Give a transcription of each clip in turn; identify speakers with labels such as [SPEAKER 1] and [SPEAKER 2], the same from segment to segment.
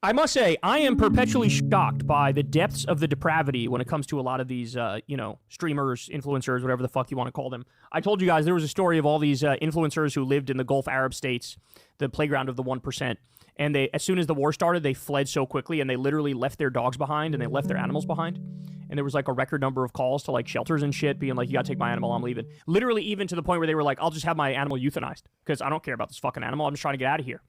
[SPEAKER 1] I must say, I am perpetually shocked by the depths of the depravity when it comes to a lot of these, streamers, influencers, whatever the fuck you want to call them. I told you guys there was a story of all these influencers who lived in the Gulf Arab states, the playground of the 1%. And they, as soon as the war started, they fled so quickly, and they literally left their dogs behind, and they left their animals behind. And there was like a record number of calls to like shelters and shit, being like, "You gotta take my animal, I'm leaving." Literally, even to the point where they were like, "I'll just have my animal euthanized because I don't care about this fucking animal. I'm just trying to get out of here."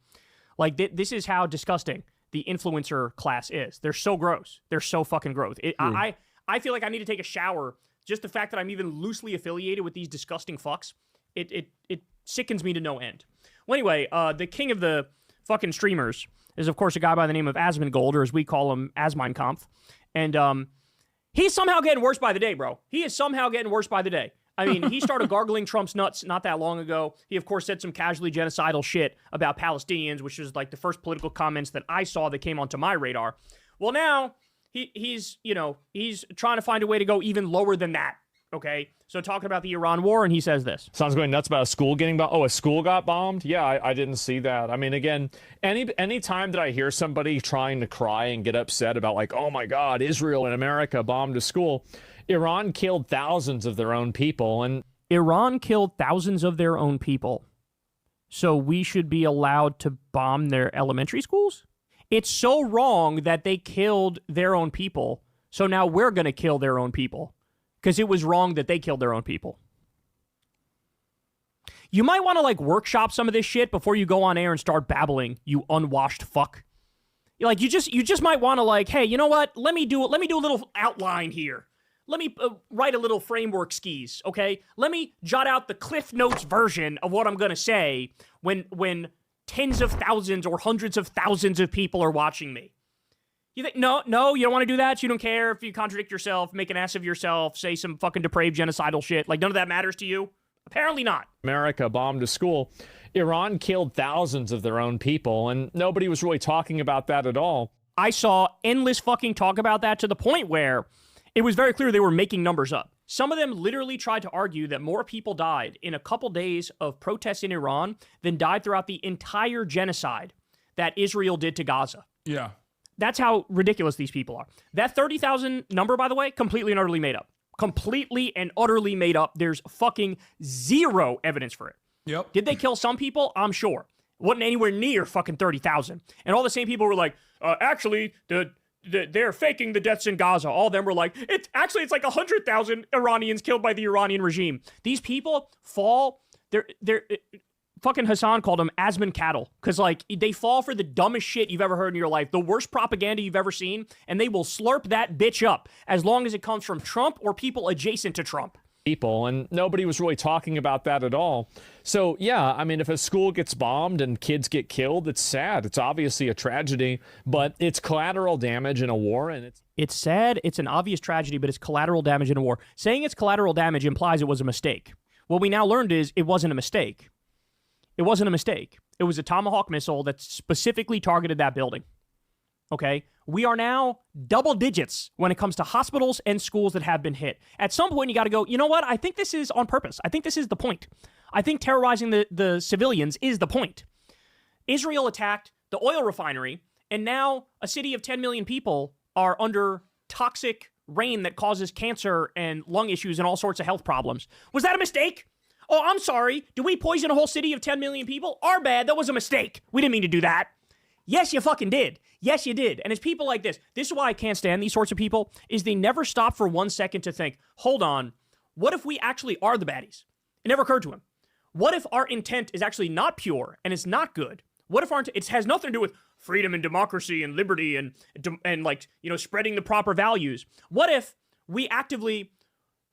[SPEAKER 1] Like this is how disgusting the influencer class is. They're so gross. They're so fucking gross. I feel like I need to take a shower. Just the fact that I'm even loosely affiliated with these disgusting fucks, it sickens me to no end. Well, anyway, the king of the fucking streamers is, of course, a guy by the name of Asmongold, or as we call him, Asmongold. And he's somehow getting worse by the day, bro. He is somehow getting worse by the day. I mean, he started gargling Trump's nuts not that long ago. He, of course, said some casually genocidal shit about Palestinians, which was like the first political comments that I saw that came onto my radar. Well, now he's trying to find a way to go even lower than that. Okay, so talking about the Iran war, and he says this.
[SPEAKER 2] Sounds going nuts about a school getting bombed. Oh, a school got bombed? Yeah, I didn't see that. I mean, again, any time that I hear somebody trying to cry and get upset about like, oh my God, Israel and America bombed a school, Iran killed thousands of their own people. And
[SPEAKER 1] Iran killed thousands of their own people. So we should be allowed to bomb their elementary schools? It's so wrong that they killed their own people. So now we're going to kill their own people. Because it was wrong that they killed their own people. You might want to like workshop some of this shit before you go on air and start babbling, you unwashed fuck. Like you just might want to like, hey, you know what? Let me do a little outline here. Let me write a little framework skis, okay? Let me jot out the Cliff Notes version of what I'm gonna say when tens of thousands or hundreds of thousands of people are watching me. You think, no, you don't want to do that? You don't care if you contradict yourself, make an ass of yourself, say some fucking depraved genocidal shit? Like, none of that matters to you? Apparently not.
[SPEAKER 2] America bombed a school. Iran killed thousands of their own people, and nobody was really talking about that at all.
[SPEAKER 1] I saw endless fucking talk about that to the point where it was very clear they were making numbers up. Some of them literally tried to argue that more people died in a couple days of protests in Iran than died throughout the entire genocide that Israel did to Gaza.
[SPEAKER 3] Yeah.
[SPEAKER 1] That's how ridiculous these people are. That 30,000 number, by the way, completely and utterly made up. Completely and utterly made up. There's fucking zero evidence for it.
[SPEAKER 3] Yep.
[SPEAKER 1] Did they kill some people? I'm sure. Wasn't anywhere near fucking 30,000. And all the same people were like, actually, they're faking the deaths in Gaza. All of them were like, it's like 100,000 Iranians killed by the Iranian regime. These people fall, fucking Hasan called them Asmon cattle, because like they fall for the dumbest shit you've ever heard in your life, the worst propaganda you've ever seen, and they will slurp that bitch up as long as it comes from Trump or people adjacent to Trump.
[SPEAKER 2] People, and nobody was really talking about that at all. So yeah, I mean, if a school gets bombed and kids get killed, it's sad. It's obviously a tragedy, but it's collateral damage in a war, and it's sad. It's an obvious tragedy, but it's collateral damage in a war. Saying it's collateral damage implies it was a mistake. What we now learned is it wasn't a mistake. It wasn't a mistake. It was a Tomahawk missile that specifically targeted that building. Okay? We are now double digits when it comes to hospitals and schools that have been hit. At some point, you got to go, you know what? I think this is on purpose. I think this is the point. I think terrorizing the civilians is the point. Israel attacked the oil refinery, and now a city of 10 million people are under toxic rain that causes cancer and lung issues and all sorts of health problems. Was that a mistake? Oh, I'm sorry. Did we poison a whole city of 10 million people? Our bad. That was a mistake. We didn't mean to do that. Yes, you fucking did. Yes, you did. And it's people like this. This is why I can't stand these sorts of people, is they never stop for 1 second to think, hold on, what if we actually are the baddies? It never occurred to him. What if our intent is actually not pure and it's not good? What if it has nothing to do with freedom and democracy and liberty and like, spreading the proper values? What if we actively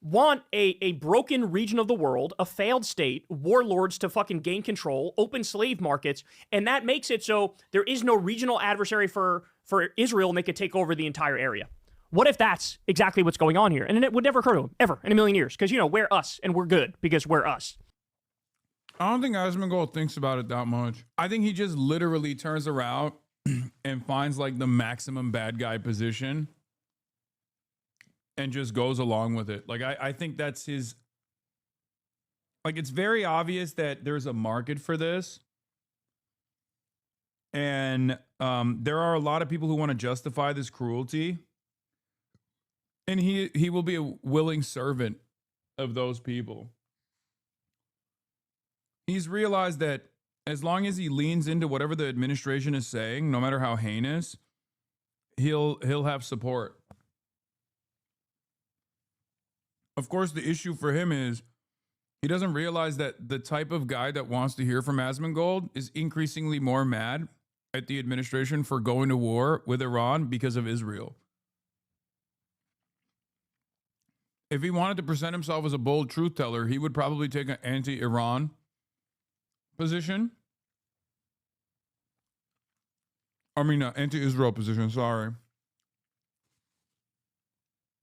[SPEAKER 2] want a broken region of the world, a failed state, warlords to fucking gain control, open slave markets, and that makes it so there is no regional adversary for Israel and they could take over the entire area? What if that's exactly what's going on here? And it would never occur to him, ever, in a million years, because, we're us, and we're good, because we're us.
[SPEAKER 3] I don't think Asmongold thinks about it that much. I think he just literally turns around and finds like the maximum bad guy position and just goes along with it. Like, I think that's his, like, it's very obvious that there's a market for this. And there are a lot of people who want to justify this cruelty. And he will be a willing servant of those people. He's realized that as long as he leans into whatever the administration is saying, no matter how heinous, he'll have support. Of course, the issue for him is he doesn't realize that the type of guy that wants to hear from Asmongold is increasingly more mad at the administration for going to war with Iran because of Israel. If he wanted to present himself as a bold truth teller, he would probably take an anti-Iran position. I mean, anti-Israel position, sorry.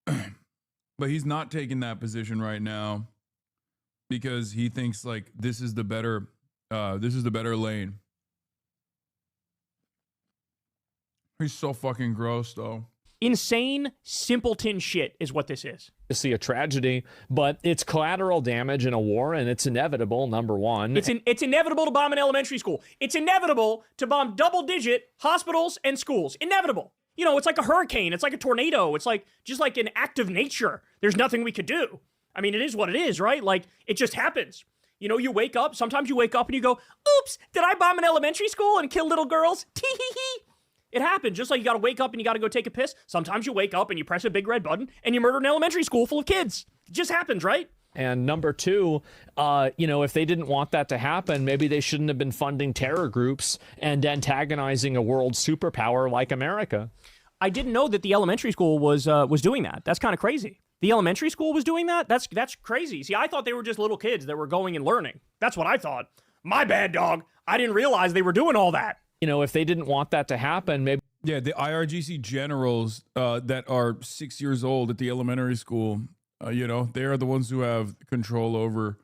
[SPEAKER 3] But he's not taking that position right now because he thinks like this is the better lane. He's so fucking gross, though.
[SPEAKER 1] Insane simpleton shit is what this is.
[SPEAKER 2] To see a tragedy, but it's collateral damage in a war, and it's inevitable. Number one,
[SPEAKER 1] it's inevitable to bomb an elementary school. It's inevitable to bomb double-digit hospitals and schools. Inevitable. You know, it's like a hurricane. It's like a tornado. It's like just like an act of nature. There's nothing we could do. I mean, it is what it is, right? Like, it just happens. You know, you wake up. Sometimes you wake up and you go, oops, did I bomb an elementary school and kill little girls? Tee-hee-hee. It happens. Just like you got to wake up and you got to go take a piss. Sometimes you wake up and you press a big red button and you murder an elementary school full of kids. It just happens, right?
[SPEAKER 2] And number two, you know, if they didn't want that to happen, maybe they shouldn't have been funding terror groups and antagonizing a world superpower like America.
[SPEAKER 1] I didn't know that the elementary school was doing that. That's kind of crazy. The elementary school was doing that? That's crazy. See, I thought they were just little kids that were going and learning. That's what I thought. My bad, dog. I didn't realize they were doing all that.
[SPEAKER 2] You know, if they didn't want that to happen, maybe...
[SPEAKER 3] Yeah, the IRGC generals that are 6 years old at the elementary school, you know, they are the ones who have control over...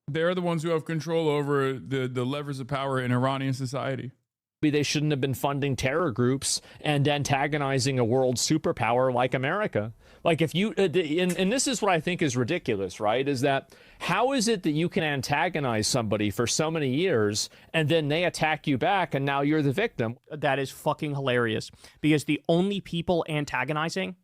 [SPEAKER 3] They're the ones who have control over the levers of power in Iranian society.
[SPEAKER 2] They shouldn't have been funding terror groups and antagonizing a world superpower like America. Like if you, and this is what I think is ridiculous, right? Is that how is it that you can antagonize somebody for so many years and then they attack you back and now you're the victim?
[SPEAKER 1] That is fucking hilarious because the only people antagonizing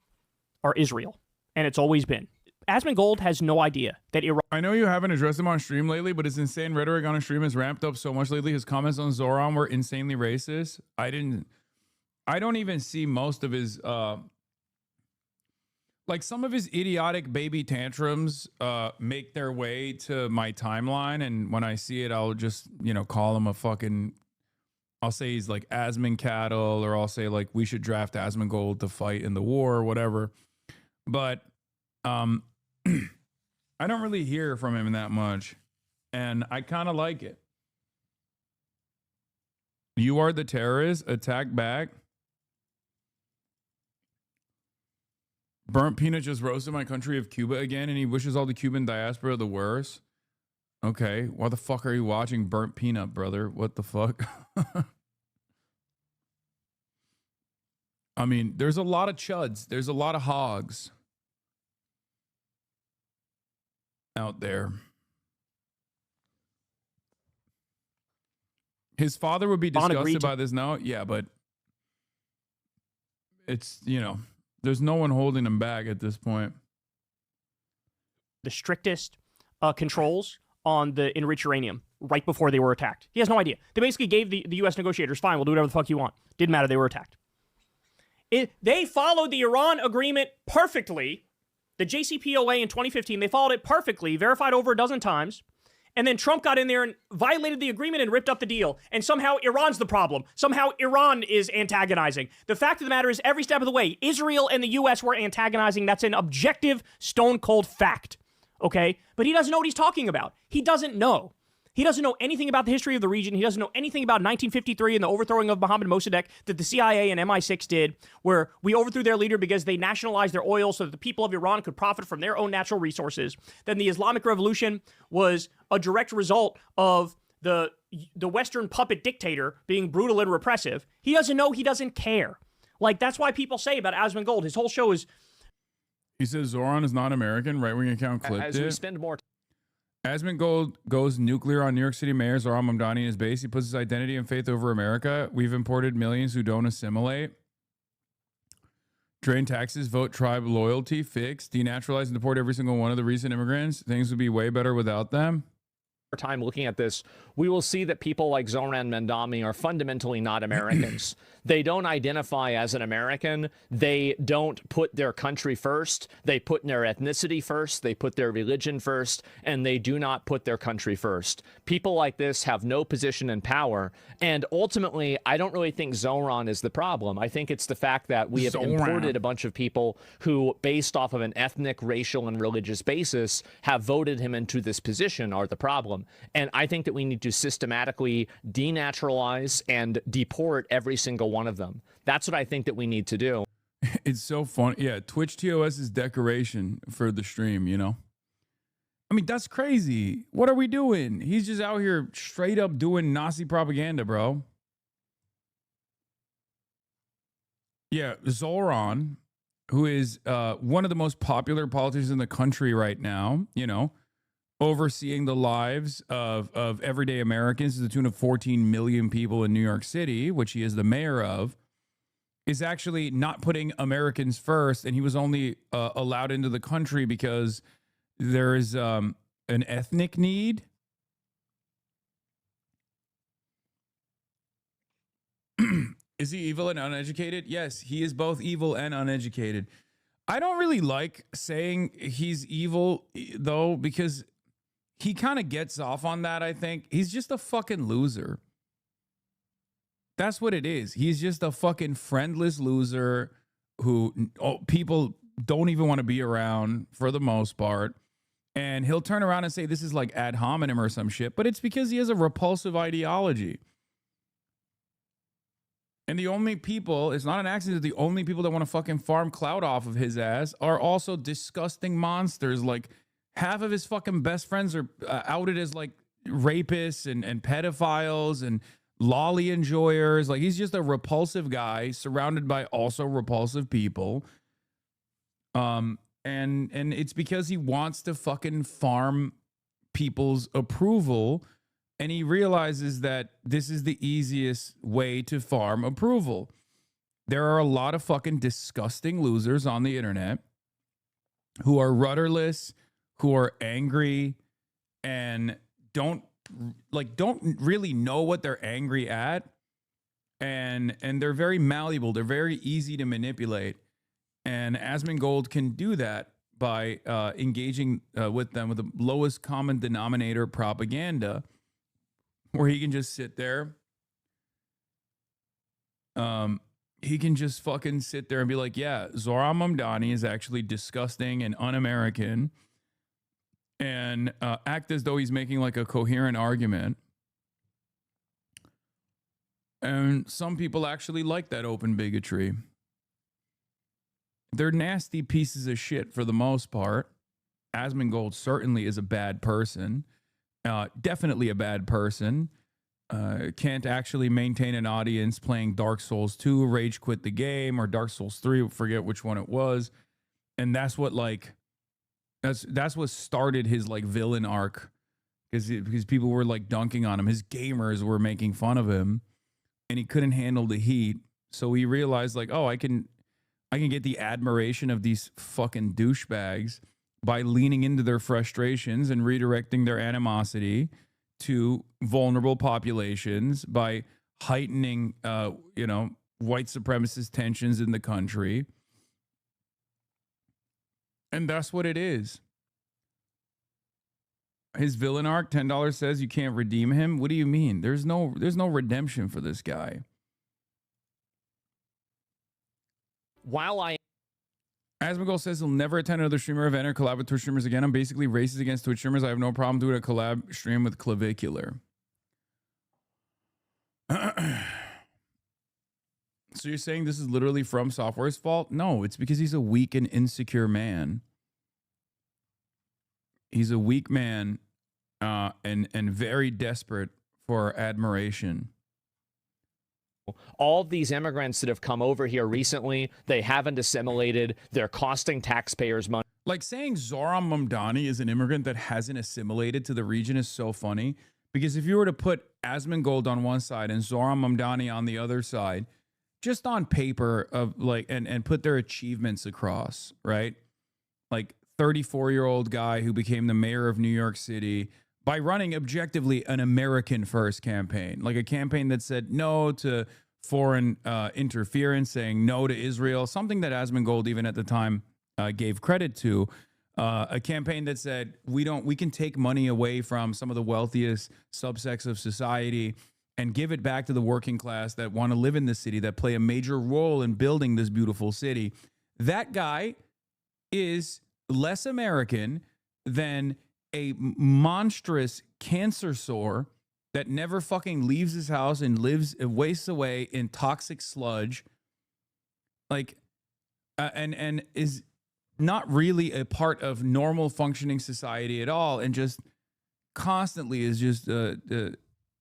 [SPEAKER 1] are Israel, and it's always been. Asmongold has no idea that Iran...
[SPEAKER 3] I know you haven't addressed him on stream lately, but his insane rhetoric on his stream has ramped up so much lately. His comments on Zoran were insanely racist. I don't even see most of his... like some of his idiotic baby tantrums make their way to my timeline, and when I see it, I'll just, you know, call him a fucking... I'll say he's like Asmon cattle, or I'll say like we should draft Asmongold to fight in the war or whatever. But I don't really hear from him that much, and I kind of like it. You are the terrorist, attack back. Burnt Peanut just roasted my country of Cuba again, and he wishes all the Cuban diaspora the worst. Okay, why the fuck are you watching Burnt Peanut, brother? What the fuck? I mean, there's a lot of chuds. There's a lot of hogs out there. His father would be disgusted by this now. Yeah, but it's, you know, there's no one holding him back at this point.
[SPEAKER 1] The strictest controls on the enriched uranium right before they were attacked. He has no idea. They basically gave the U.S. negotiators, fine, we'll do whatever the fuck you want. Didn't matter, they were attacked. They followed the Iran agreement perfectly. The JCPOA in 2015, they followed it perfectly, verified over a dozen times. And then Trump got in there and violated the agreement and ripped up the deal. And somehow Iran's the problem. Somehow Iran is antagonizing. The fact of the matter is, every step of the way, Israel and the U.S. were antagonizing. That's an objective, stone-cold fact. Okay? But he doesn't know what he's talking about. He doesn't know. He doesn't know anything about the history of the region. He doesn't know anything about 1953 and the overthrowing of Mohammed Mossadegh that the CIA and MI6 did, where we overthrew their leader because they nationalized their oil so that the people of Iran could profit from their own natural resources. Then the Islamic Revolution was a direct result of the Western puppet dictator being brutal and repressive. He doesn't know. He doesn't care. Like, that's why people say about Asmongold, his whole show is...
[SPEAKER 3] He says Zoran is not American. Right-wing account clipped
[SPEAKER 2] as
[SPEAKER 3] it.
[SPEAKER 2] we spend more
[SPEAKER 3] Asmongold goes nuclear on New York City Mayor Zohran Mamdani in his base. He puts his identity and faith over America. We've imported millions who don't assimilate. Drain taxes, vote tribe loyalty, fix, denaturalize and deport every single one of the recent immigrants. Things would be way better without them.
[SPEAKER 2] Time looking at this, we will see that people like Zohran Mamdani are fundamentally not Americans. They don't identify as an American. They don't put their country first. They put their ethnicity first. They put their religion first, and they do not put their country first. People like this have no position in power. And ultimately, I don't really think Zohran is the problem. I think it's the fact that we have imported a bunch of people who, based off of an ethnic, racial, and religious basis, have voted him into this position are the problem. And I think that we need to systematically denaturalize and deport every single one of them. That's what I think that we need to do.
[SPEAKER 3] It's so fun. Yeah, Twitch TOS is decoration for the stream, you know? I mean, that's crazy. What are we doing? He's just out here straight up doing Nazi propaganda, bro. Yeah, Zohran, who is one of the most popular politicians in the country right now, you know, overseeing the lives of everyday Americans to the tune of 14 million people in New York City, which he is the mayor of, is actually not putting Americans first. And he was only allowed into the country because there is an ethnic need. Is he evil and uneducated? Yes, he is both evil and uneducated. I don't really like saying he's evil, though, because he kind of gets off on that, I think. He's just a fucking loser. That's what it is. He's just a fucking friendless loser who people don't even want to be around for the most part. And he'll turn around and say this is like ad hominem or some shit, but it's because he has a repulsive ideology. And the only people, it's not an accident that the only people that want to fucking farm clout off of his ass are also disgusting monsters. Like, half of his fucking best friends are outed as like rapists and pedophiles and lolly enjoyers. Like, he's just a repulsive guy surrounded by also repulsive people. And it's because he wants to fucking farm people's approval. And he realizes that this is the easiest way to farm approval. There are a lot of fucking disgusting losers on the internet who are rudderless, who are angry, and don't really know what they're angry at. And they're very malleable. They're very easy to manipulate. And Asmongold can do that by engaging with them with the lowest common denominator propaganda, where he can just sit there. He can just fucking sit there and be like, yeah, Zohran Mamdani is actually disgusting and un-American, and act as though he's making like a coherent argument. And some people actually like that open bigotry. They're nasty pieces of shit for the most part. Asmongold certainly is a bad person. Definitely a bad person. Can't actually maintain an audience playing Dark Souls 2, Rage Quit the Game, or Dark Souls 3, forget which one it was. And that's what like that's what started his like villain arc, because people were like dunking on him. His gamers were making fun of him, and he couldn't handle the heat. So he realized like, oh, I can get the admiration of these fucking douchebags by leaning into their frustrations and redirecting their animosity to vulnerable populations by heightening, white supremacist tensions in the country. And that's what it is. His villain arc, $10 says you can't redeem him. What do you mean? There's no redemption for this guy. Asmongold says he'll never attend another streamer event or collab with Twitch streamers again. I'm basically racist against Twitch streamers. I have no problem doing a collab stream with Clavicular. So you're saying this is literally From Software's fault? No, it's because he's a weak and insecure man. He's a weak man and very desperate for admiration.
[SPEAKER 2] All of these immigrants that have come over here recently, they haven't assimilated. They're costing taxpayers money.
[SPEAKER 3] Like saying Zoran Mamdani is an immigrant that hasn't assimilated to the region is so funny, because if you were to put Asmongold on one side and Zoran Mamdani on the other side, just on paper of like, and put their achievements across, right? Like 34-year-old guy who became the mayor of New York City by running objectively an American first campaign, like a campaign that said no to foreign interference, saying no to Israel, something that Asmongold even at the time gave credit to, a campaign that said we can take money away from some of the wealthiest subsects of society and give it back to the working class that want to live in the city, that play a major role in building this beautiful city. That guy is less American than a monstrous cancer sore that never fucking leaves his house and wastes away in toxic sludge, like, and is not really a part of normal functioning society at all, and just constantly is just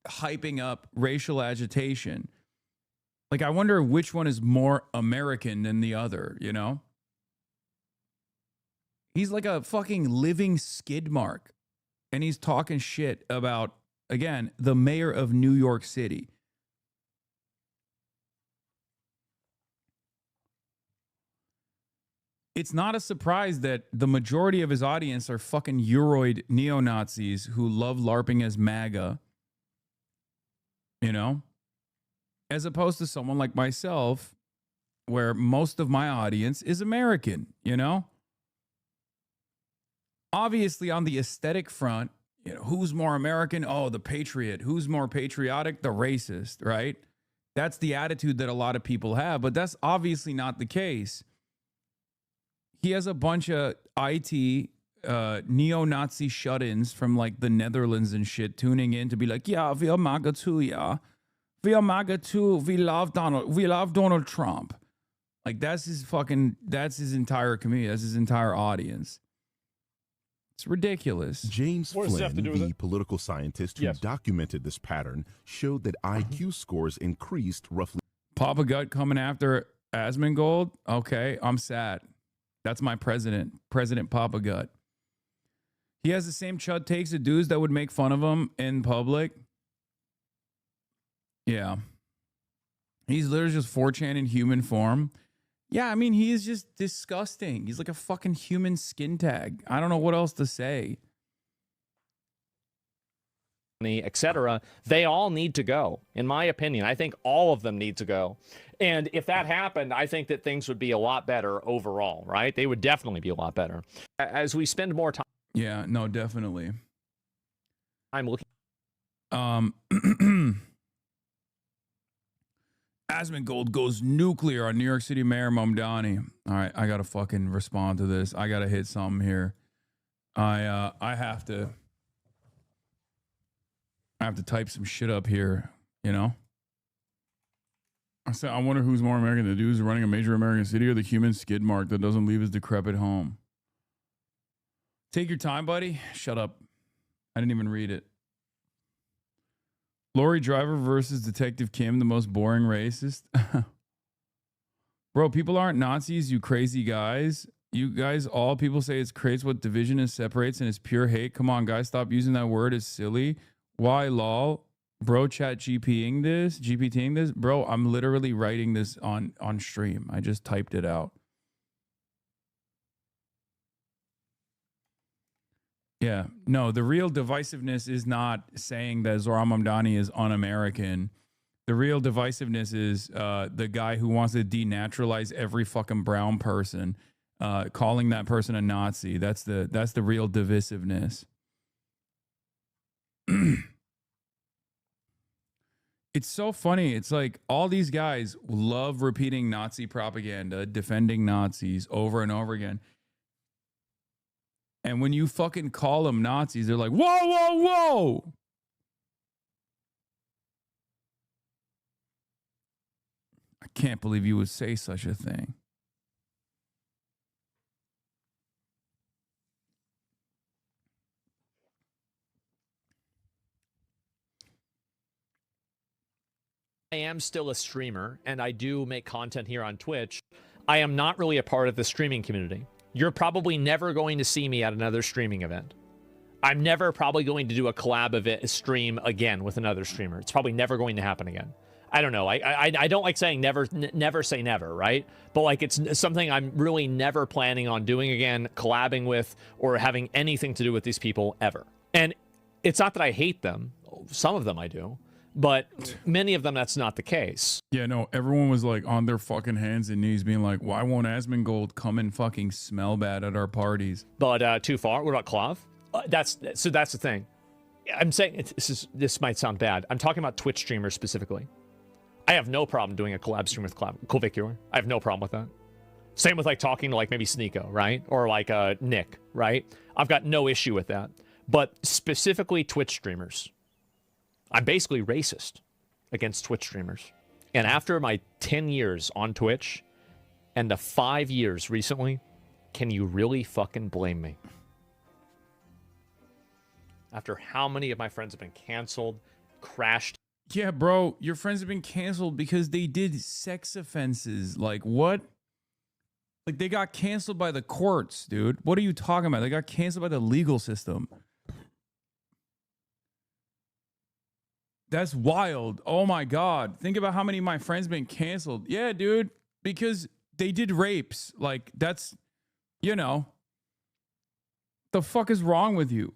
[SPEAKER 3] hyping up racial agitation. Like, I wonder which one is more American than the other, you know? He's like a fucking living skid mark, and he's talking shit about, again, the mayor of New York City. It's not a surprise that the majority of his audience are fucking Euroid neo-Nazis who love LARPing as MAGA, you know? As opposed to someone like myself, where most of my audience is American, you know? Obviously, on the aesthetic front, you know, who's more American? Oh, the patriot. Who's more patriotic? The racist, right? That's the attitude that a lot of people have, but that's obviously not the case. He has a bunch of IT neo-Nazi shut-ins from like the Netherlands and shit tuning in to be like, yeah, we are MAGA too, yeah. We are MAGA too. We love Donald Trump. Like, that's his entire community. That's his entire audience. It's ridiculous.
[SPEAKER 4] James
[SPEAKER 2] What does that have to
[SPEAKER 4] Flynn,
[SPEAKER 2] do with
[SPEAKER 4] the
[SPEAKER 2] it?
[SPEAKER 4] political scientist who
[SPEAKER 2] Yes.
[SPEAKER 4] documented this pattern, showed that IQ scores increased roughly.
[SPEAKER 3] Papa Gut coming after Asmongold. Okay, I'm sad. That's my president, President Papa Gut. He has the same chud takes of dudes that would make fun of him in public. Yeah. He's literally just 4chan in human form. Yeah, I mean, he is just disgusting. He's like a fucking human skin tag. I don't know what else to say.
[SPEAKER 2] Etc. They all need to go. In my opinion, I think all of them need to go. And if that happened, I think that things would be a lot better overall, right? They would definitely be a lot better. As we spend more
[SPEAKER 3] Yeah, no, definitely.
[SPEAKER 2] time looking.
[SPEAKER 3] Asmongold goes nuclear on New York City Mayor Mamdani. All right, I gotta fucking respond to this. I gotta hit something here. I have to type some shit up here, you know? I said, I wonder who's more American, the dude who's running a major American city or the human skid mark that doesn't leave his decrepit home. Take your time, buddy. Shut up. I didn't even read it. Lorry driver versus Detective Kim, the most boring racist. Bro, people aren't Nazis, you crazy guys. You guys, all people say it creates what division is, separates, and it's pure hate. Come on, guys, stop using that word. It's silly. Why, lol? Bro, chat GPTing this? Bro, I'm literally writing this on stream. I just typed it out. Yeah, no, the real divisiveness is not saying that Zoran Mamdani is un-American. The real divisiveness is the guy who wants to denaturalize every fucking brown person, calling that person a Nazi. That's the real divisiveness. It's so funny. It's like all these guys love repeating Nazi propaganda, defending Nazis over and over again. And when you fucking call them Nazis, they're like, whoa, whoa, whoa. I can't believe you would say such a thing.
[SPEAKER 2] I am still a streamer, and I do make content here on Twitch. I am not really a part of the streaming community. You're probably never going to see me at another streaming event. I'm never probably going to do a collab event stream again with another streamer. It's probably never going to happen again. I don't know. I don't like saying never, never say never, right? But like it's something I'm really never planning on doing again, collabing with, or having anything to do with these people ever. And it's not that I hate them. Some of them I do. But many of them, that's not the case.
[SPEAKER 3] Yeah, no, everyone was like on their fucking hands and knees being like, why won't Asmongold come and fucking smell bad at our parties?
[SPEAKER 2] But too far? What about Clav? That's the thing. I'm saying this might sound bad. I'm talking about Twitch streamers specifically. I have no problem doing a collab stream with Coolvicure. I have no problem with that. Same with like talking to like maybe Sneeko, right? Or like Nick, right? I've got no issue with that. But specifically Twitch streamers. I'm basically racist against Twitch streamers. And after my 10 years on Twitch and the 5 years recently, can you really fucking blame me? After how many of my friends have been canceled, crashed.
[SPEAKER 3] Yeah, bro, your friends have been canceled because they did sex offenses. Like, what? Like, they got canceled by the courts, dude. What are you talking about? They got canceled by the legal system. That's wild. Oh, my God. Think about how many of my friends been canceled. Yeah, dude, because they did rapes. Like, that's, you know, the fuck is wrong with you?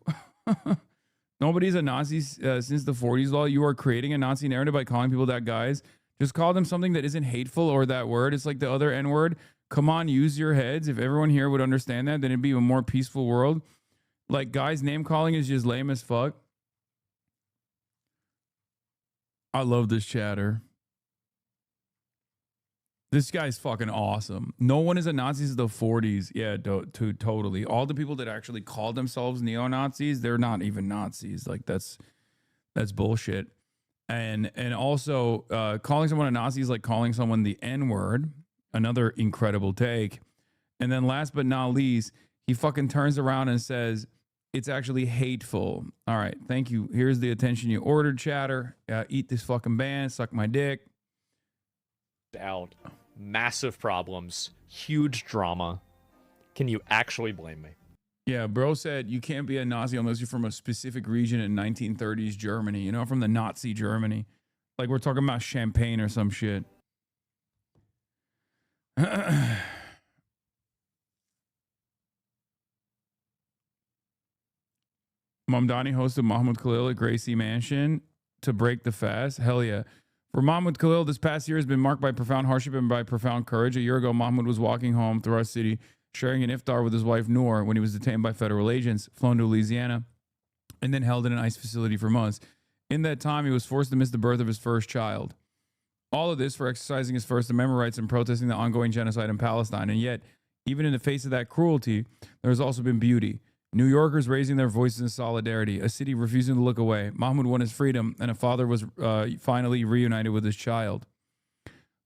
[SPEAKER 3] Nobody's a Nazi since the 40s law. You are creating a Nazi narrative by calling people that, guys. Just call them something that isn't hateful or that word. It's like the other N word. Come on, use your heads. If everyone here would understand that, then it'd be a more peaceful world. Like, guys, name calling is just lame as fuck. I love this chatter. This guy's fucking awesome. No one is a Nazi since the 40s. Yeah, totally. All the people that actually call themselves neo-Nazis, they're not even Nazis. Like, that's bullshit. And also, calling someone a Nazi is like calling someone the N-word. Another incredible take. And then last but not least, he fucking turns around and says, it's actually hateful. All right, thank you. Here's the attention you ordered, chatter. Eat this fucking band, suck my dick.
[SPEAKER 2] Out. Massive problems, huge drama. Can you actually blame me?
[SPEAKER 3] Yeah, bro said you can't be a Nazi unless you're from a specific region in 1930s Germany, you know, from the Nazi Germany. Like we're talking about Champagne or some shit. Mamdani hosted Mahmoud Khalil at Gracie Mansion to break the fast. Hell yeah. For Mahmoud Khalil, this past year has been marked by profound hardship and by profound courage. A year ago, Mahmoud was walking home through our city, sharing an iftar with his wife, Noor, when he was detained by federal agents, flown to Louisiana, and then held in an ICE facility for months. In that time, he was forced to miss the birth of his first child. All of this for exercising his First Amendment rights and protesting the ongoing genocide in Palestine. And yet, even in the face of that cruelty, there has also been beauty. New Yorkers raising their voices in solidarity, a city refusing to look away. Mahmoud won his freedom, and a father was finally reunited with his child.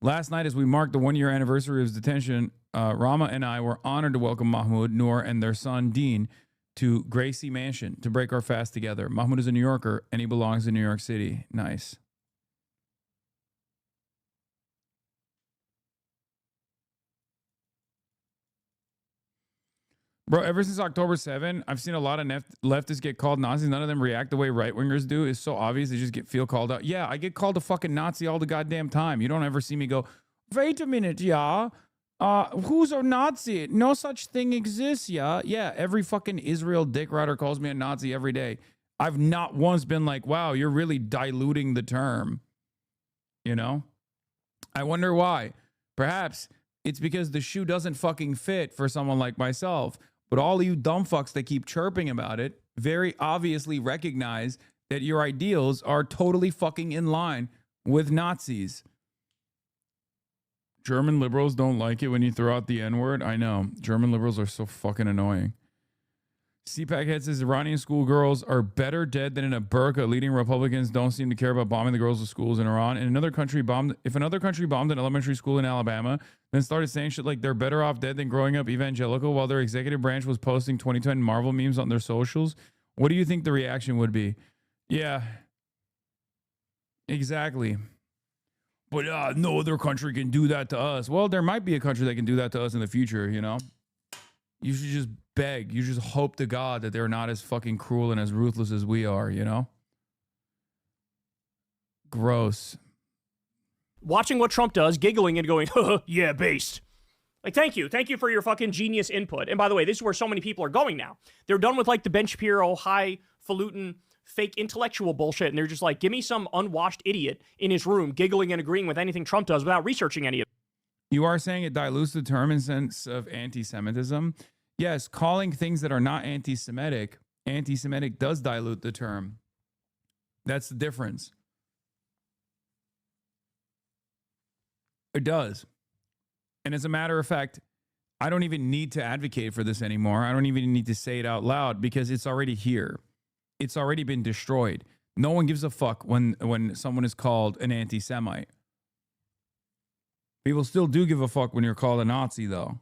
[SPEAKER 3] Last night, as we marked the one-year anniversary of his detention, Rama and I were honored to welcome Mahmoud, Noor, and their son, Dean, to Gracie Mansion to break our fast together. Mahmoud is a New Yorker, and he belongs to New York City. Nice. Bro, ever since October 7, I've seen a lot of leftists get called Nazis. None of them react the way right-wingers do. It's so obvious. They just feel called out. Yeah, I get called a fucking Nazi all the goddamn time. You don't ever see me go, wait a minute, yeah. Who's a Nazi? No such thing exists, yeah. Yeah, every fucking Israel dick rider calls me a Nazi every day. I've not once been like, wow, you're really diluting the term. You know? I wonder why. Perhaps it's because the shoe doesn't fucking fit for someone like myself. But all of you dumb fucks that keep chirping about it very obviously recognize that your ideals are totally fucking in line with Nazis. German liberals don't like it when you throw out the N-word. I know. German liberals are so fucking annoying. CPAC head says Iranian schoolgirls are better dead than in a burqa. Leading Republicans don't seem to care about bombing the girls of schools in Iran. And if another country bombed an elementary school in Alabama, then started saying shit like they're better off dead than growing up evangelical while their executive branch was posting 2010 Marvel memes on their socials, what do you think the reaction would be? Yeah, exactly. But no other country can do that to us. Well, there might be a country that can do that to us in the future, you know? You should just beg. You just hope to God that they're not as fucking cruel and as ruthless as we are, you know? Gross.
[SPEAKER 1] Watching what Trump does, giggling and going, yeah, based. Like, thank you for your fucking genius input. And by the way, this is where so many people are going now. They're done with like the Ben Shapiro highfalutin fake intellectual bullshit, and they're just like, give me some unwashed idiot in his room giggling and agreeing with anything Trump does without researching any of it.
[SPEAKER 3] You are saying it dilutes the term in sense of anti-Semitism? Yes, calling things that are not anti-Semitic does dilute the term. That's the difference. It does. And as a matter of fact, I don't even need to advocate for this anymore. I don't even need to say it out loud because it's already here. It's already been destroyed. No one gives a fuck when someone is called an anti-Semite. People still do give a fuck when you're called a Nazi, though.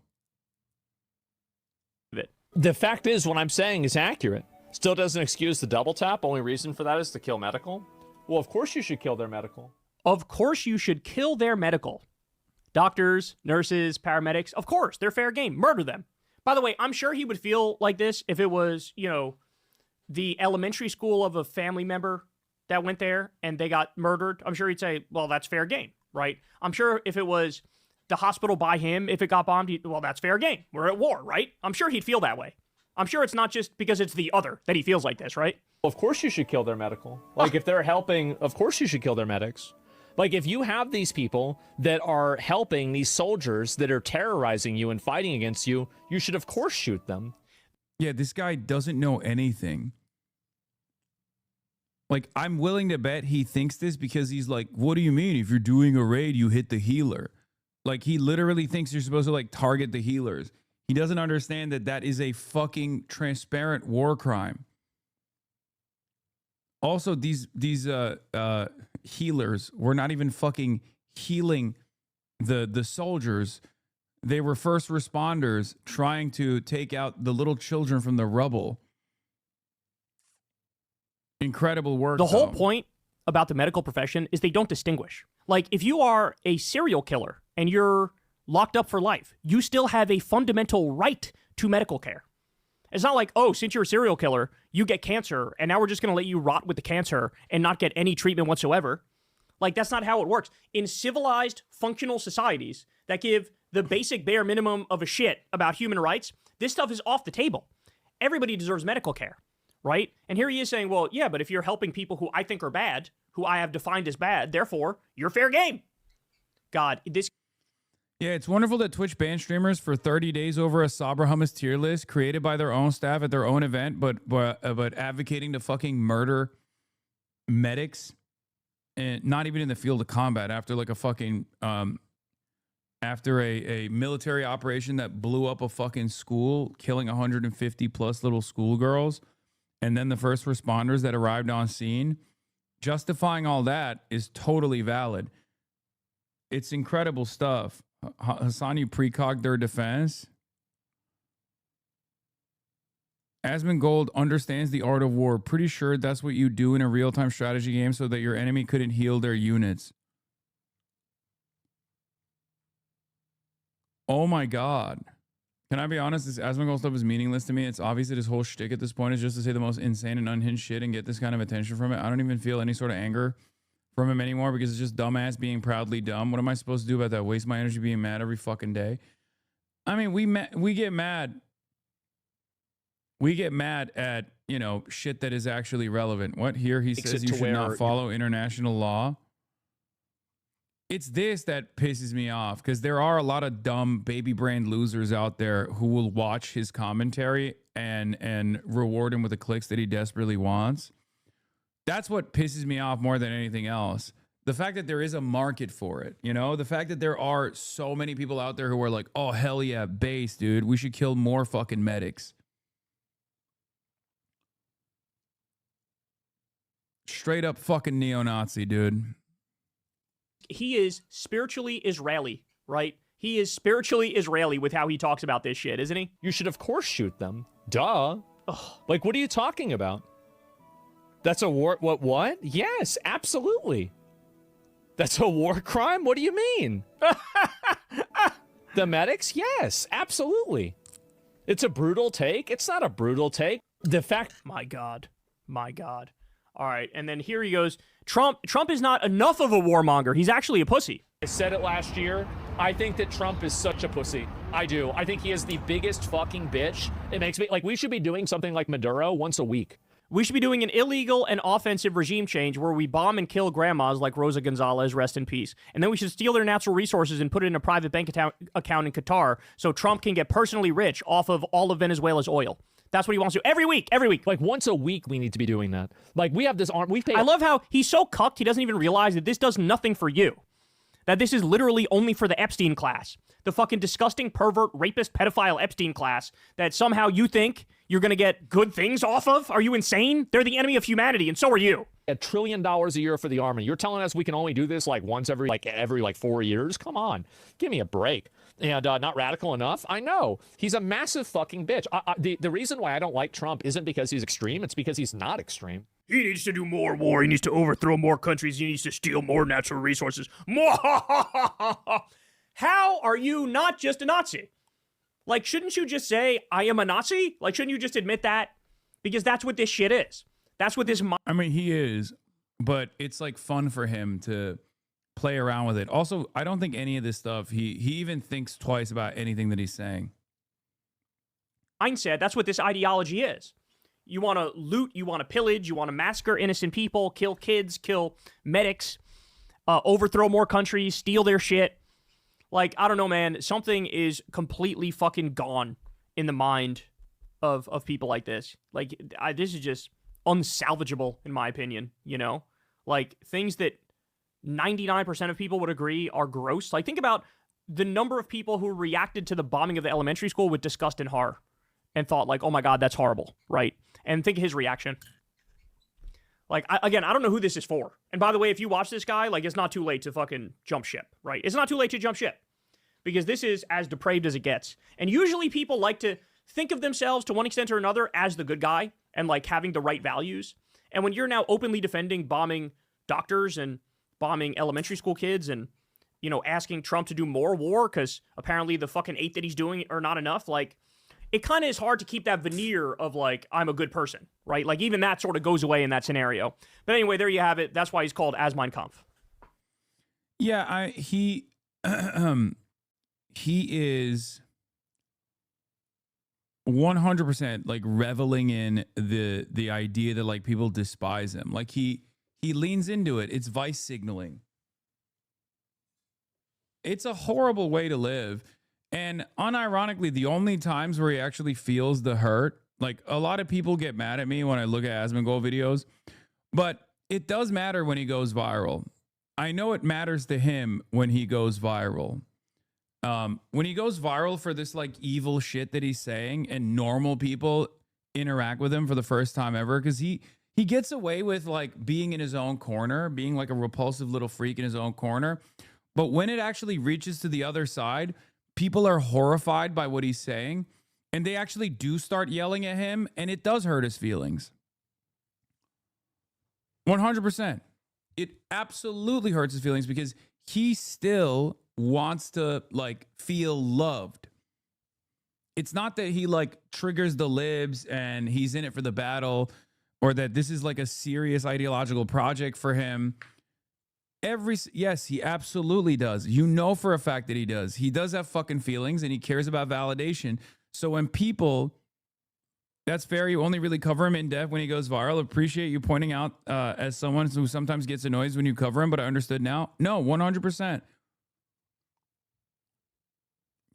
[SPEAKER 2] The fact is, what I'm saying is accurate. Still doesn't excuse the double tap. Only reason for that is to kill medical. Well, of course you should kill their medical.
[SPEAKER 1] Of course you should kill their medical. Doctors, nurses, paramedics, of course, they're fair game. Murder them. By the way, I'm sure he would feel like this if it was, you know, the elementary school of a family member that went there and they got murdered. I'm sure he'd say, well, that's fair game, right? I'm sure if it was the hospital by him, if it got bombed, well, that's fair game. We're at war, right? I'm sure he'd feel that way. I'm sure it's not just because it's the other that he feels like this, right?
[SPEAKER 2] Well, of course you should kill their medical. Like, if they're helping, of course you should kill their medics. Like, if you have these people that are helping these soldiers that are terrorizing you and fighting against you, you should, of course, shoot them.
[SPEAKER 3] Yeah, this guy doesn't know anything. Like, I'm willing to bet he thinks this because he's like, what do you mean? If you're doing a raid, you hit the healer. Like, he literally thinks you're supposed to, like, target the healers. He doesn't understand that that is a fucking transparent war crime. Also, these healers were not even fucking healing the soldiers. They were first responders trying to take out the little children from the rubble. Incredible work.
[SPEAKER 1] The whole point about the medical profession is they don't distinguish. Like, if you are a serial killer and you're locked up for life, you still have a fundamental right to medical care. It's not like, oh, since you're a serial killer, you get cancer, and now we're just going to let you rot with the cancer and not get any treatment whatsoever. Like, that's not how it works. In civilized, functional societies that give the basic bare minimum of a shit about human rights, this stuff is off the table. Everybody deserves medical care, right? And here he is saying, well, yeah, but if you're helping people who I think are bad, who I have defined as bad, therefore, you're fair game. God, this...
[SPEAKER 3] Yeah, it's wonderful that Twitch banned streamers for 30 days over a Sabra hummus tier list created by their own staff at their own event, but advocating to fucking murder medics, and not even in the field of combat, after like a fucking after a military operation that blew up a fucking school, killing 150 plus little schoolgirls, and then the first responders that arrived on scene. Justifying all that is totally valid. It's incredible stuff. Hasan, you precogged their defense. Asmongold understands the art of war. Pretty sure that's what you do in a real-time strategy game so that your enemy couldn't heal their units. Oh my God. Can I be honest? This Asmongold stuff is meaningless to me. It's obvious that his whole shtick at this point is just to say the most insane and unhinged shit and get this kind of attention from it. I don't even feel any sort of anger from him anymore because it's just dumbass being proudly dumb. What am I supposed to do about that? Waste my energy being mad every fucking day? I mean, we get mad. We get mad at, you know, shit that is actually relevant. What here? He says you should not follow international law. It's this that pisses me off because there are a lot of dumb baby brain losers out there who will watch his commentary and reward him with the clicks that he desperately wants. That's what pisses me off more than anything else. The fact that there is a market for it, you know, the fact that there are so many people out there who are like, oh, hell yeah, base, dude. We should kill more fucking medics. Straight up fucking neo-Nazi, dude.
[SPEAKER 1] He is spiritually Israeli, right? He is spiritually Israeli with how he talks about this shit, isn't he?
[SPEAKER 2] You should, of course, shoot them. Duh. Ugh. Like, what are you talking about? That's a war... What? Yes, absolutely. That's a war crime? What do you mean? The medics? Yes, absolutely. It's a brutal take. It's not a brutal take. The fact.
[SPEAKER 1] My God. My God. All right. And then here he goes. Trump is not enough of a warmonger. He's actually a pussy.
[SPEAKER 2] I said it last year. I think that Trump is such a pussy. I do. I think he is the biggest fucking bitch. It makes me like we should be doing something like Maduro once a week.
[SPEAKER 1] We should be doing an illegal and offensive regime change where we bomb and kill grandmas like Rosa Gonzalez, rest in peace. And then we should steal their natural resources and put it in a private bank account in Qatar so Trump can get personally rich off of all of Venezuela's oil. That's what he wants to do every week.
[SPEAKER 2] Like once a week, we need to be doing that. Like we have this arm. We pay.
[SPEAKER 1] I love how he's so cucked he doesn't even realize that this does nothing for you. That this is literally only for the Epstein class. The fucking disgusting pervert, rapist, pedophile Epstein class that somehow you think you're going to get good things off of? Are you insane? They're the enemy of humanity, and so are you.
[SPEAKER 2] $1 trillion a year for the army. You're telling us we can only do this like once every 4 years? Come on. Give me a break. And not radical enough? I know. He's a massive fucking bitch. The reason why I don't like Trump isn't because he's extreme. It's because he's not extreme.
[SPEAKER 1] He needs to do more war. He needs to overthrow more countries. He needs to steal more natural resources. How are you not just a Nazi? Like, shouldn't you just say, I am a Nazi? Like, shouldn't you just admit that? Because that's what this shit is. That's what this...
[SPEAKER 3] I mean, he is, but it's like fun for him to play around with it. Also, I don't think any of this stuff, he even thinks twice about anything that he's saying.
[SPEAKER 1] Mindset, that's what this ideology is. You want to loot, you want to pillage, you want to massacre innocent people, kill kids, kill medics, overthrow more countries, steal their shit. Like, I don't know, man. Something is completely fucking gone in the mind of people like this. Like, this is just unsalvageable, in my opinion, you know? Like, things that 99% of people would agree are gross. Like, think about the number of people who reacted to the bombing of the elementary school with disgust and horror and thought, like, oh my God, that's horrible, right? And think of his reaction. Like, I don't know who this is for. And by the way, if you watch this guy, like, it's not too late to fucking jump ship, right? It's not too late to jump ship. Because this is as depraved as it gets. And usually people like to think of themselves to one extent or another as the good guy and like having the right values. And when you're now openly defending bombing doctors and bombing elementary school kids and, you know, asking Trump to do more war because apparently the fucking 8 that he's doing are not enough, like, it kind of is hard to keep that veneer of like, I'm a good person, right? Like, even that sort of goes away in that scenario. But anyway, there you have it. That's why he's called Asmongold.
[SPEAKER 3] Yeah, he is 100% like reveling in the idea that like people despise him. Like he leans into it. It's vice signaling. It's a horrible way to live. And unironically, the only times where he actually feels the hurt, like a lot of people get mad at me when I look at Asmongold videos, but it does matter when he goes viral. I know it matters to him when he goes viral. When he goes viral for this like evil shit that he's saying and normal people interact with him for the first time ever, because he gets away with like being in his own corner, being like a repulsive little freak in his own corner. But when it actually reaches to the other side, people are horrified by what he's saying and they actually do start yelling at him, and it does hurt his feelings. 100%. It absolutely hurts his feelings because he still wants to like feel loved. It's not that he like triggers the libs and he's in it for the battle, or that this is like a serious ideological project for him. Yes, he absolutely does. You know for a fact that he does. He does have fucking feelings and he cares about validation. So when people, that's fair. You only really cover him in depth when he goes viral. Appreciate you pointing out as someone who sometimes gets annoyed when you cover him, but I understood now. No, 100%.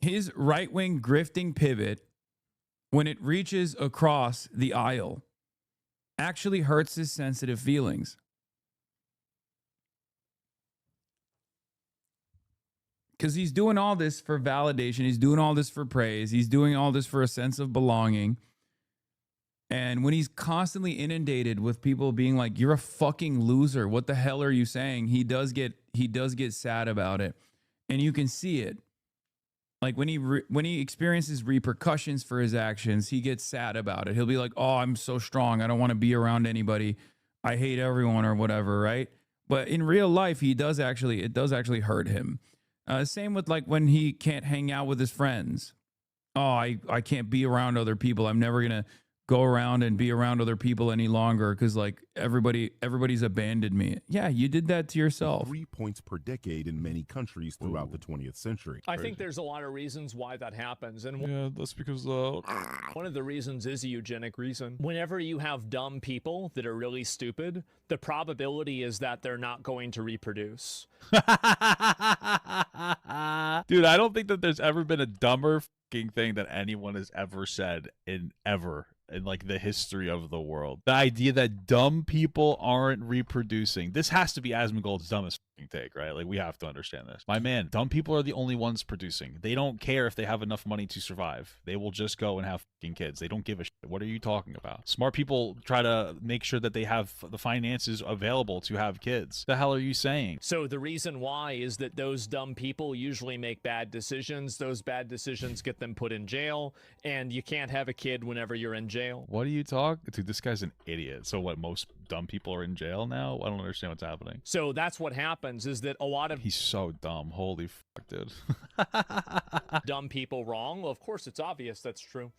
[SPEAKER 3] His right-wing grifting pivot, when it reaches across the aisle, actually hurts his sensitive feelings. Because he's doing all this for validation. He's doing all this for praise. He's doing all this for a sense of belonging. And when he's constantly inundated with people being like, you're a fucking loser, what the hell are you saying? He does get sad about it. And you can see it. Like when he experiences repercussions for his actions, he gets sad about it. He'll be like, oh, I'm so strong. I don't want to be around anybody. I hate everyone or whatever, right? But in real life, it does actually hurt him. Same with like when he can't hang out with his friends. oh, I can't be around other people. I'm never going to go around and be around other people any longer because like everybody's abandoned me. Yeah, you did that to yourself.
[SPEAKER 4] 3 points per decade in many countries throughout the 20th century.
[SPEAKER 2] I think there's a lot of reasons why that happens. And
[SPEAKER 5] Yeah, that's because
[SPEAKER 2] one of the reasons is a eugenic reason. Whenever you have dumb people that are really stupid, the probability is that they're not going to reproduce.
[SPEAKER 5] Dude, I don't think that there's ever been a dumber fucking thing that anyone has ever said in like the history of the world. The idea that dumb people aren't reproducing. This has to be Asmongold's dumbest fucking take, right? Like, we have to understand this. My man, dumb people are the only ones producing. They don't care if they have enough money to survive. They will just go and have fucking kids. They don't give a shit. What are you talking about? Smart people try to make sure that they have the finances available to have kids. The hell are you saying?
[SPEAKER 2] So the reason why is that those dumb people usually make bad decisions. Those bad decisions get them put in jail, and you can't have a kid whenever you're in jail.
[SPEAKER 5] What are you talking? Dude, this guy's an idiot. So what, most dumb people are in jail now? I don't understand what's happening.
[SPEAKER 2] So that's what happens, is that a lot of
[SPEAKER 5] He's so dumb. Holy fuck, dude.
[SPEAKER 2] dumb people wrong. Well, of course, it's obvious that's true.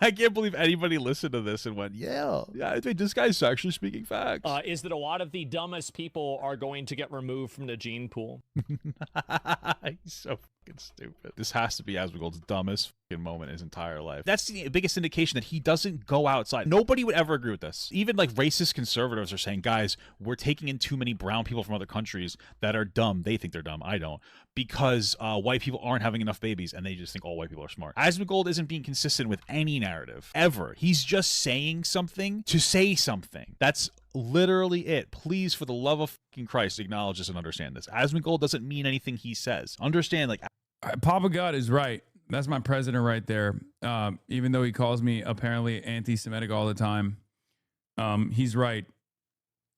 [SPEAKER 5] I can't believe anybody listened to this and went, yeah, I think this guy's actually speaking facts.
[SPEAKER 2] Is that a lot of the dumbest people are going to get removed from the gene pool.
[SPEAKER 5] He's so fucking stupid. This has to be Asmongold's dumbest fucking moment in his entire life. That's the biggest indication that he doesn't go outside. Nobody would ever agree with this. Even like racist conservatives are saying, guys, we're taking in too many brown people from other countries that are dumb. They think they're dumb. I don't. Because white people aren't having enough babies and they just think all white people are smart. Asmongold isn't being consistent with any narrative ever. He's just saying something to say something. That's literally it. Please, for the love of fucking Christ, acknowledge this and understand this. Asmongold doesn't mean anything he says. Understand, like,
[SPEAKER 3] Papa God is right. That's my president right there. Even though he calls me apparently anti-Semitic all the time, he's right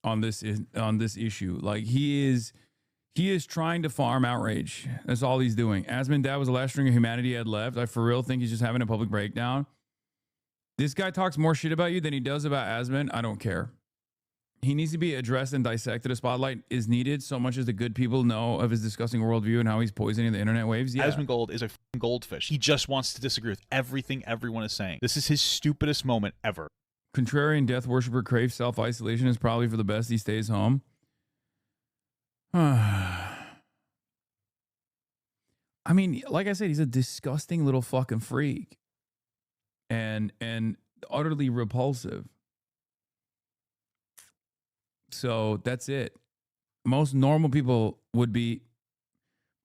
[SPEAKER 3] on this issue. Like, he is trying to farm outrage. That's all he's doing. Asmon Dad was the last string of humanity he had left. I for real think he's just having a public breakdown. This guy talks more shit about you than he does about Asmon. I don't care. He needs to be addressed and dissected. A spotlight is needed so much as the good people know of his disgusting worldview and how he's poisoning the internet waves. Yeah.
[SPEAKER 5] Asmongold is a fucking goldfish. He just wants to disagree with everything everyone is saying. This is his stupidest moment ever.
[SPEAKER 3] Contrarian death worshiper craves self-isolation is probably for the best. He stays home. I mean, like I said, he's a disgusting little fucking freak. And utterly repulsive. So that's it. Most normal people would be.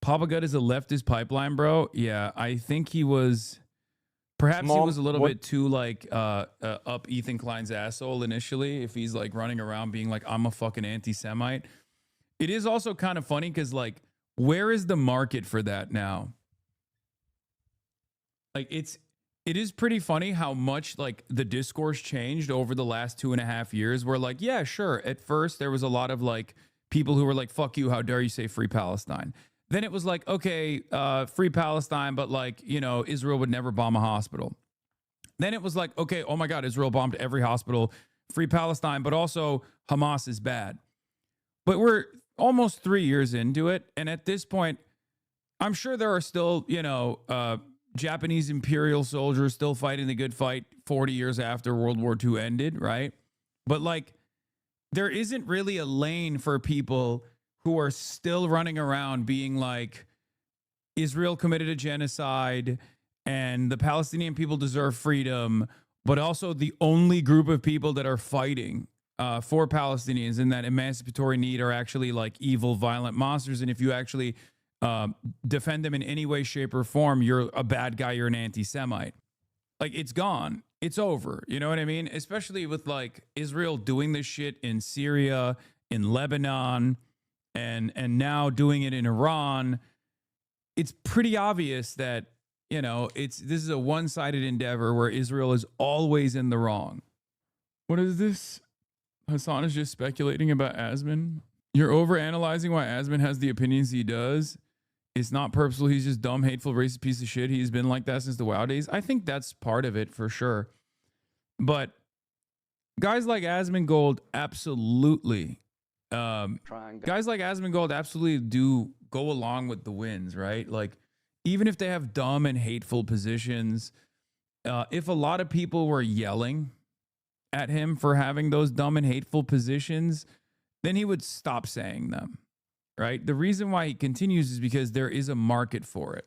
[SPEAKER 3] Papa Gut is a leftist pipeline, bro. Yeah, I think he was. Perhaps he was a little bit too like up Ethan Klein's asshole initially. If he's like running around being like, I'm a fucking anti-Semite. It is also kind of funny because like, where is the market for that now? Like it is pretty funny how much like the discourse changed over the last 2.5 years. Where like, yeah, sure. At first there was a lot of like people who were like, fuck you, how dare you say free Palestine? Then it was like, okay, free Palestine, but like, you know, Israel would never bomb a hospital. Then it was like, okay, oh my God, Israel bombed every hospital, free Palestine, but also Hamas is bad. But we're almost 3 years into it. And at this point, I'm sure there are still, you know, Japanese imperial soldiers still fighting the good fight 40 years after World War II ended, right? But like, there isn't really a lane for people who are still running around being like, Israel committed a genocide and the Palestinian people deserve freedom, but also the only group of people that are fighting for Palestinians in that emancipatory need are actually like evil, violent monsters. And if you actually defend them in any way, shape, or form, you're a bad guy, you're an anti-Semite. Like, it's gone. It's over. You know what I mean? Especially with like Israel doing this shit in Syria, in Lebanon, and now doing it in Iran. It's pretty obvious that, you know, this is a one-sided endeavor where Israel is always in the wrong. What is this? Hasan is just speculating about Asmon. You're overanalyzing why Asmon has the opinions he does. It's not purposeful. He's just dumb, hateful, racist piece of shit. He's been like that since the WoW days. I think that's part of it for sure. But guys like Asmongold absolutely, guys like Asmongold absolutely do go along with the wins, right? Like, even if they have dumb and hateful positions, if a lot of people were yelling at him for having those dumb and hateful positions, then he would stop saying them, right? The reason why he continues is because there is a market for it.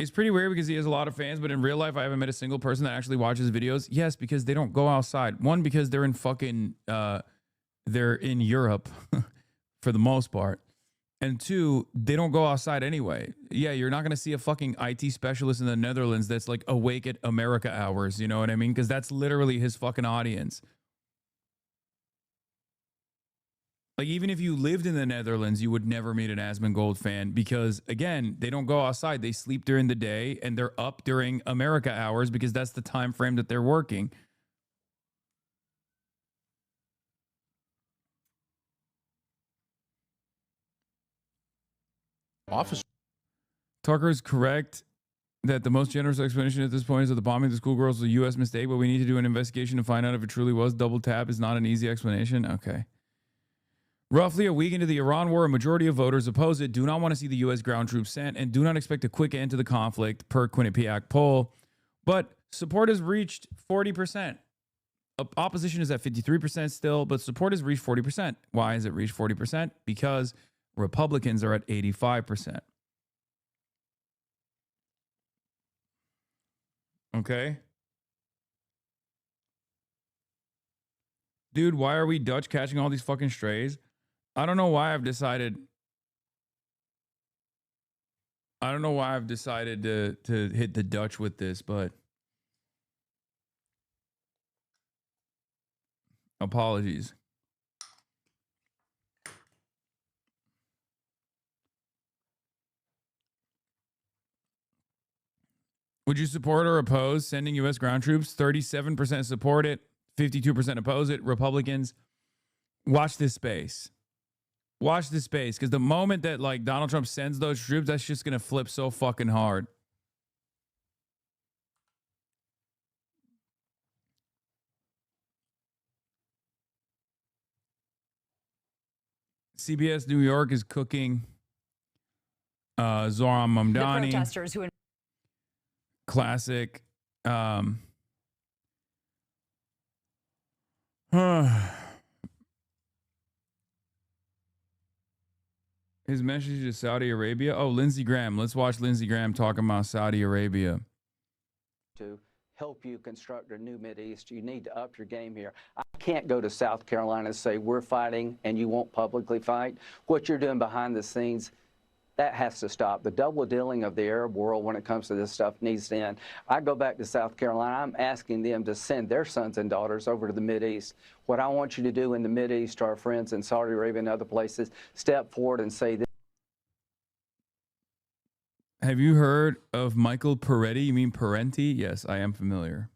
[SPEAKER 3] It's pretty weird because he has a lot of fans, but in real life, I haven't met a single person that actually watches videos. Yes, because they don't go outside. One, because they're in fucking, they're in Europe for the most part. And two, they don't go outside anyway. Yeah, you're not going to see a fucking IT specialist in the Netherlands that's like awake at America hours. You know what I mean? Because that's literally his fucking audience. Like, even if you lived in the Netherlands, you would never meet an Asmongold fan because, again, they don't go outside. They sleep during the day and they're up during America hours because that's the time frame that they're working.
[SPEAKER 5] Officer.
[SPEAKER 3] Tucker is correct that the most generous explanation at this point is that the bombing of the schoolgirls was a U.S. mistake, but we need to do an investigation to find out if it truly was. Double tap is not an easy explanation. Okay. Roughly a week into the Iran war, a majority of voters oppose it, do not want to see the U.S. ground troops sent, and do not expect a quick end to the conflict, per Quinnipiac poll. But support has reached 40%. Opposition is at 53% still, but support has reached 40%. Why has it reached 40%? Because Republicans are at 85%. Okay. Dude, why are we Dutch catching all these fucking strays? I don't know why I've decided to hit the Dutch with this, but apologies. Would you support or oppose sending U.S. ground troops? 37% support it, 52% oppose it. Republicans, watch this space. Watch this space, because the moment that like Donald Trump sends those troops, that's just gonna flip so fucking hard. CBS New York is cooking Zoran Mamdani.
[SPEAKER 6] The protesters who
[SPEAKER 3] classic. His message to Saudi Arabia. Oh, Lindsey Graham. Let's watch Lindsey Graham talking about Saudi Arabia.
[SPEAKER 7] To help you construct a new Mideast, you need to up your game here. I can't go to South Carolina and say we're fighting and you won't publicly fight. What you're doing behind the scenes, that has to stop. The double dealing of the Arab world when it comes to this stuff needs to end. I go back to South Carolina, I'm asking them to send their sons and daughters over to the Mideast. What I want you to do in the Mideast, to our friends in Saudi Arabia and other places, step forward and say this.
[SPEAKER 3] Have you heard of Michael Peretti? You mean Parenti? Yes, I am familiar.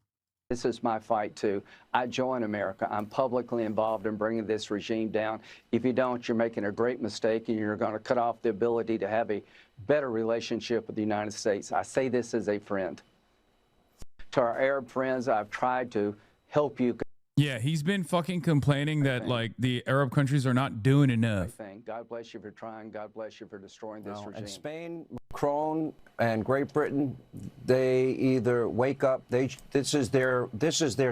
[SPEAKER 7] This is my fight too. I join America. I'm publicly involved in bringing this regime down. If you don't, you're making a great mistake and you're going to cut off the ability to have a better relationship with the United States. I say this as a friend. To our Arab friends, I've tried to help you.
[SPEAKER 3] Yeah, he's been fucking complaining that like the Arab countries are not doing enough.
[SPEAKER 7] God bless you for trying. God bless you for destroying this regime.
[SPEAKER 8] And Spain, Macron, and Great Britain, they either wake up. This is their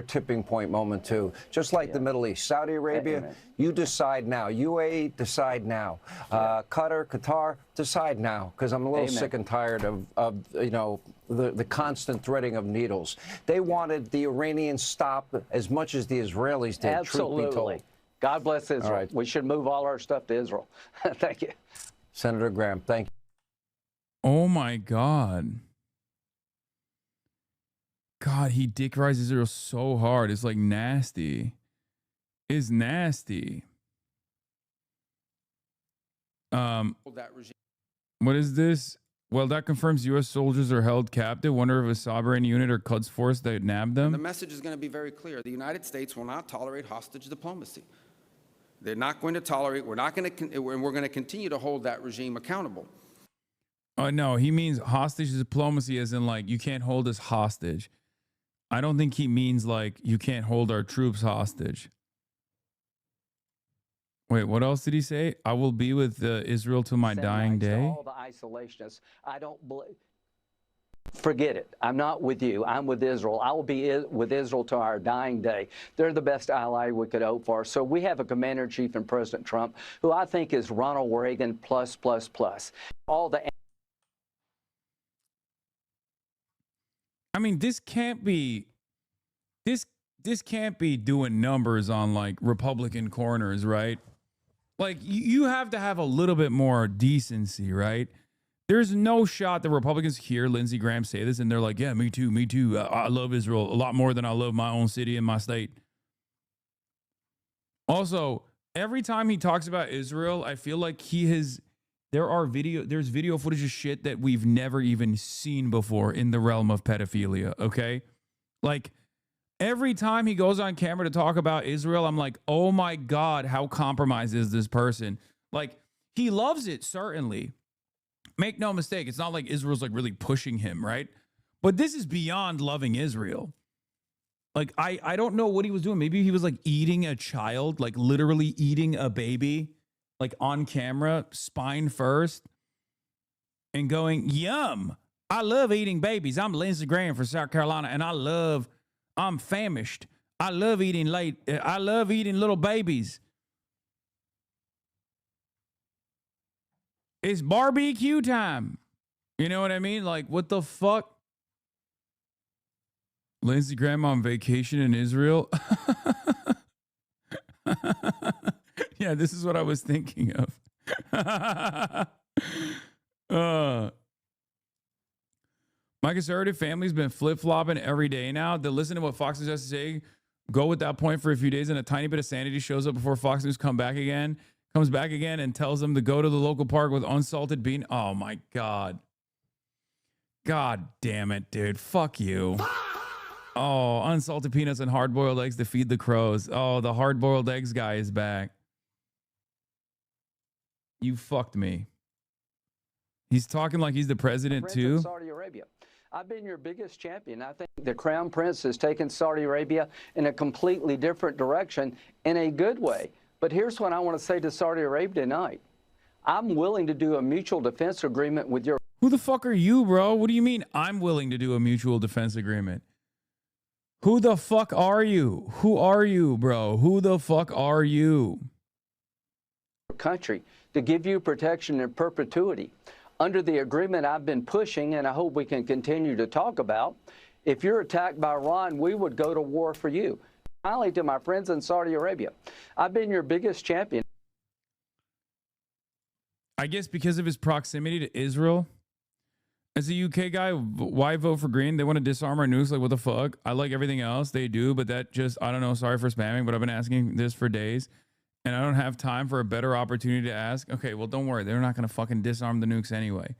[SPEAKER 8] tipping point moment too. Just like the Middle East, Saudi Arabia, you decide now. UAE, decide now. Qatar, decide now. Because I'm a little sick and tired of you know, the constant threading of needles. They wanted the Iranians stopped as much as the Israelis did.
[SPEAKER 7] Absolutely.
[SPEAKER 8] Truth be told.
[SPEAKER 7] God bless Israel.
[SPEAKER 8] All right.
[SPEAKER 7] We should move all our stuff to Israel. Thank you.
[SPEAKER 8] Senator Graham, thank you.
[SPEAKER 3] Oh my God. God, he dick rides Israel so hard. It's like nasty. It's nasty. What is this? Well, that confirms U.S. soldiers are held captive. Wonder if a sovereign unit or Quds force that nabbed them.
[SPEAKER 9] The message is going to be very clear. The United States will not tolerate hostage diplomacy. They're not going to tolerate. We're going to continue to hold that regime accountable.
[SPEAKER 3] Oh no, he means hostage diplomacy, as in like you can't hold us hostage. I don't think he means like you can't hold our troops hostage. Wait, what else did he say? I will be with Israel till my dying day.
[SPEAKER 7] All the isolationists. I don't believe. Forget it. I'm not with you. I'm with Israel. I will be with Israel to our dying day. They're the best ally we could hope for. So we have a commander-in-chief in President Trump, who I think is Ronald Reagan plus, plus, plus. All the.
[SPEAKER 3] I mean, this can't be. This can't be doing numbers on like Republican corners, right? Like you have to have a little bit more decency, right? There's no shot that Republicans hear Lindsey Graham say this and they're like, yeah, me too, me too. I love Israel a lot more than I love my own city and my state. Also, every time he talks about Israel, I feel like there's video footage of shit that we've never even seen before in the realm of pedophilia, okay? Like, every time he goes on camera to talk about Israel, I'm like, oh my God, how compromised is this person? Like, he loves it, certainly. Make no mistake, it's not like Israel's like really pushing him, right? But this is beyond loving Israel. Like, I don't know what he was doing. Maybe he was like eating a child, like literally eating a baby, like on camera, spine first, and going, yum. I love eating babies. I'm Lindsey Graham from South Carolina, and I'm famished. I love eating little babies. It's barbecue time. You know what I mean? Like, what the fuck? Lindsey Graham on vacation in Israel? Yeah, this is what I was thinking of. My conservative family's been flip-flopping every day now. They listen to what Fox News has to say, go with that point for a few days, and a tiny bit of sanity shows up before Fox News comes back again and tells them to go to the local park with unsalted bean. Oh my God. God damn it, dude. Fuck you. Oh, unsalted peanuts and hard-boiled eggs to feed the crows. Oh, the hard-boiled eggs guy is back. You fucked me. He's talking like he's the president too.
[SPEAKER 7] Saudi Arabia. I've been your biggest champion. I think the Crown Prince has taken Saudi Arabia in a completely different direction in a good way. But here's what I want to say to Saudi Arabia tonight. I'm willing to do a mutual defense agreement with your...
[SPEAKER 3] Who the fuck are you, bro? What do you mean I'm willing to do a mutual defense agreement? Who the fuck are you? Who are you, bro? Who the fuck are you?
[SPEAKER 7] Country to give you protection in perpetuity. Under the agreement I've been pushing, and I hope we can continue to talk about, if you're attacked by Iran, we would go to war for you. Finally, to my friends in Saudi Arabia, I've been your biggest champion.
[SPEAKER 3] I guess because of his proximity to Israel. As a UK guy, why vote for Green? They want to disarm our nukes. Like, what the fuck? I like everything else. They do, but that just, I don't know. Sorry for spamming, but I've been asking this for days. And I don't have time for a better opportunity to ask. Okay, well, don't worry. They're not going to fucking disarm the nukes anyway.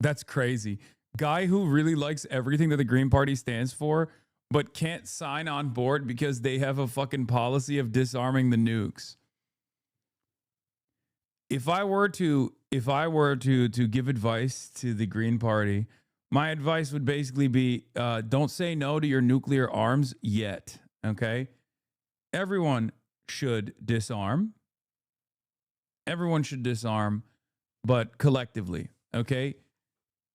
[SPEAKER 3] That's crazy. Guy who really likes everything that the Green Party stands for, but can't sign on board because they have a fucking policy of disarming the nukes. If I were to give advice to the Green Party, my advice would basically be don't say no to your nuclear arms yet, okay? Everyone should disarm. Everyone should disarm, but collectively, okay?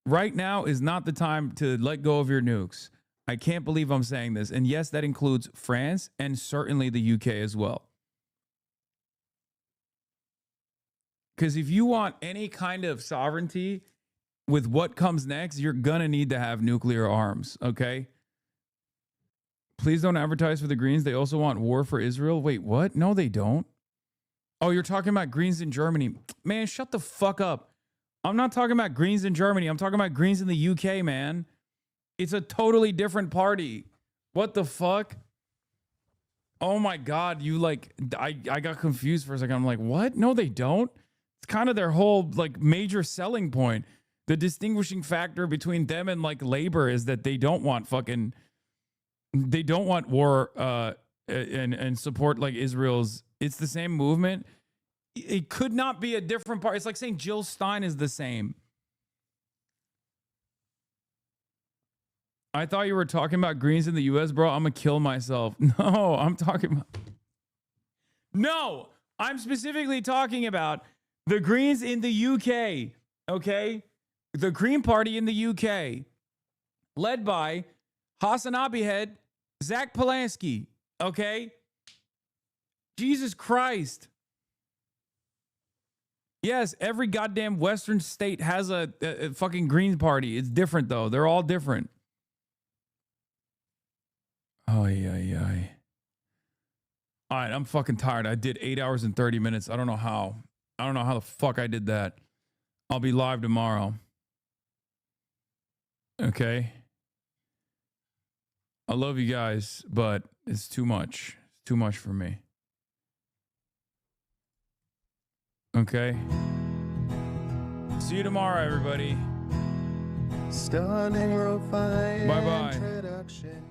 [SPEAKER 3] Right now is not the time to let go of your nukes. I can't believe I'm saying this. And yes, that includes France and certainly the UK as well. Because if you want any kind of sovereignty with what comes next, you're going to need to have nuclear arms, okay? Please don't advertise for the Greens. They also want war for Israel. Wait, what? No, they don't. Oh, you're talking about Greens in Germany. Man, shut the fuck up. I'm not talking about Greens in Germany. I'm talking about Greens in the UK, man. It's a totally different party. What the fuck? Oh my God, you like, I got confused for a second. I'm like, what? No, they don't. It's kind of their whole like major selling point. The distinguishing factor between them and like labor is that they don't want war and support like Israel's. It's the same movement. It could not be a different part. It's like saying Jill Stein is the same. I thought you were talking about Greens in the U.S., bro. I'm gonna kill myself. No, I'm talking about. No, I'm specifically talking about the Greens in the UK. Okay, the Green Party in the UK, led by Hasanabi head Zach Polanski. Okay, Jesus Christ. Yes, every goddamn Western state has a fucking Green Party. It's different, though. They're all different. Oh, yeah. All right, I'm fucking tired. I did 8 hours and 30 minutes. I don't know how. I don't know how the fuck I did that. I'll be live tomorrow. Okay. I love you guys, but it's too much. It's too much for me. Okay. See you tomorrow, everybody.
[SPEAKER 6] Stunning, refined
[SPEAKER 3] bye-bye.
[SPEAKER 6] introduction.